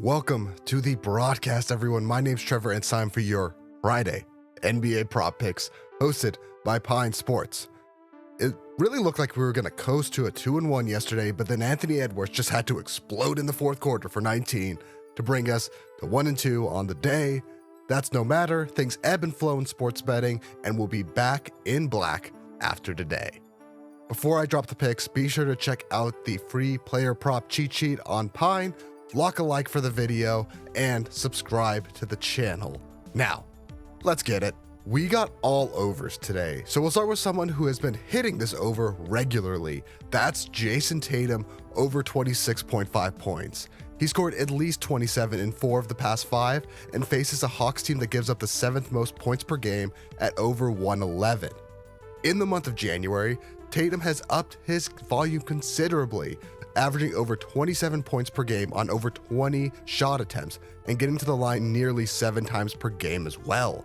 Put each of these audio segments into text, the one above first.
Welcome to the broadcast, everyone. My name's Trevor, and it's time for your Friday NBA prop picks, hosted by Pine Sports. It really looked like we were going to coast to a 2-1 yesterday, but then Anthony Edwards just had to explode in the fourth quarter for 19 to bring us to 1-2 on the day. That's no matter. Things ebb and flow in sports betting, and we'll be back in black after today. Before I drop the picks, be sure to check out the free player prop cheat sheet on Pine, lock a like for the video, and subscribe to the channel. Now, let's get it. We got all overs today, so we'll start with someone who has been hitting this over regularly. That's Jayson Tatum, over 26.5 points. He scored at least 27 in 4 of the past 5 and faces a Hawks team that gives up the 7th most points per game at over 111. In the month of January, Tatum has upped his volume considerably, averaging over 27 points per game on over 20 shot attempts and getting to the line nearly 7 times per game as well.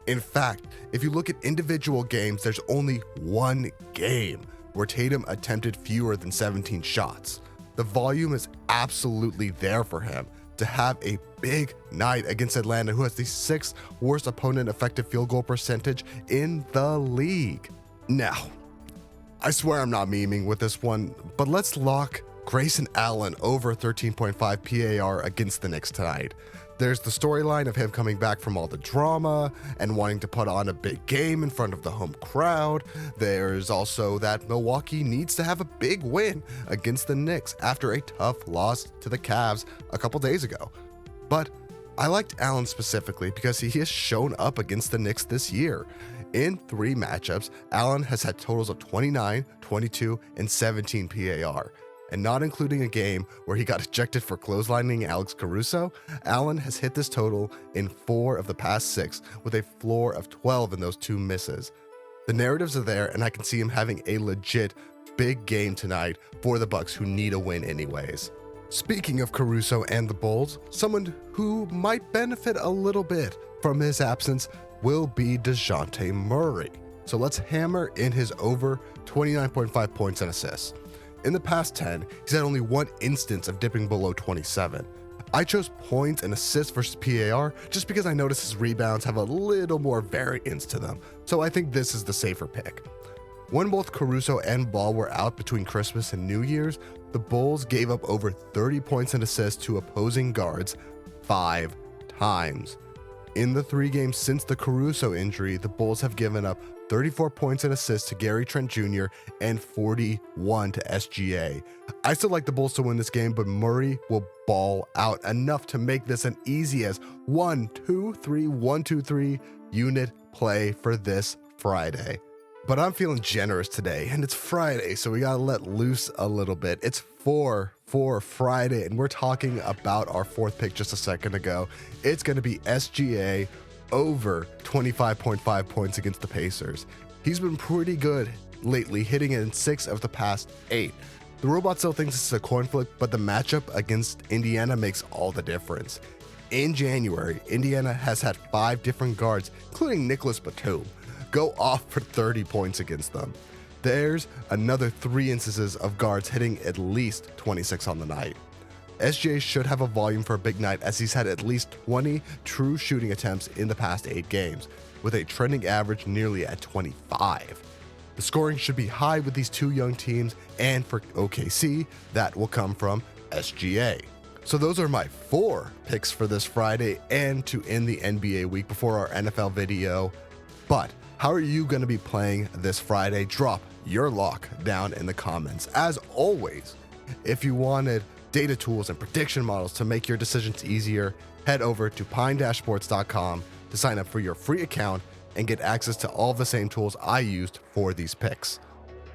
In fact, if you look at individual games, there's only one game where Tatum attempted fewer than 17 shots. The volume is absolutely there for him to have a big night against Atlanta, who has the 6th worst opponent effective field goal percentage in the league. Now, I swear I'm not memeing with this one, but let's lock Grayson Allen over 13.5 PAR against the Knicks tonight. There's the storyline of him coming back from all the drama and wanting to put on a big game in front of the home crowd. There's also that Milwaukee needs to have a big win against the Knicks after a tough loss to the Cavs a couple days ago. But I liked Allen specifically because he has shown up against the Knicks this year. In 3 matchups, Allen has had totals of 29, 22, and 17 PAR. And not including a game where he got ejected for clotheslining Alex Caruso, Allen has hit this total in 4 of the past 6 with a floor of 12 in those 2 misses. The narratives are there, and I can see him having a legit big game tonight for the Bucks, who need a win anyways. Speaking of Caruso and the Bulls, someone who might benefit a little bit from his absence will be Dejounte Murray. So let's hammer in his over 29.5 points and assists. In the past 10, he's had only 1 instance of dipping below 27. I chose points and assists versus PAR just because I noticed his rebounds have a little more variance to them, so I think this is the safer pick. When both Caruso and Ball were out between Christmas and New Year's, the Bulls gave up over 30 points and assists to opposing guards 5 times. In the 3 games since the Caruso injury, the Bulls have given up 34 points and assists to Gary Trent Jr. and 41 to SGA. I still like the Bulls to win this game, but Murray will ball out enough to make this an easy as 1-2-3 unit play for this Friday. But I'm feeling generous today, and it's Friday, so we gotta let loose a little bit. It's 4 Friday, and we're talking about our 4th pick just a second ago. It's gonna be SGA over 25.5 points against the Pacers. He's been pretty good lately, hitting it in 6 of the past 8. The robot still thinks this is a coin flip, but the matchup against Indiana makes all the difference. In January, Indiana has had 5 different guards, including Nicholas Batum, go off for 30 points against them. There's another 3 instances of guards hitting at least 26 on the night. SGA should have a volume for a big night, as he's had at least 20 true shooting attempts in the past 8 games, with a trending average nearly at 25. The scoring should be high with these 2 young teams, and for OKC, that will come from SGA. So those are my 4 picks for this Friday and to end the NBA week before our NFL video. But how are you going to be playing this Friday? Drop your lock down in the comments. As always, if you wanted data tools and prediction models to make your decisions easier, head over to pine-sports.com to sign up for your free account and get access to all the same tools I used for these picks.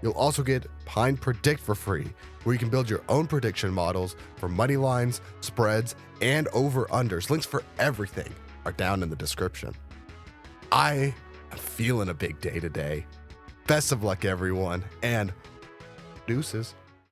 You'll also get Pine Predict for free, where you can build your own prediction models for money lines, spreads, and over-unders. Links for everything are down in the description. I am feeling a big day today. Best of luck, everyone, and deuces.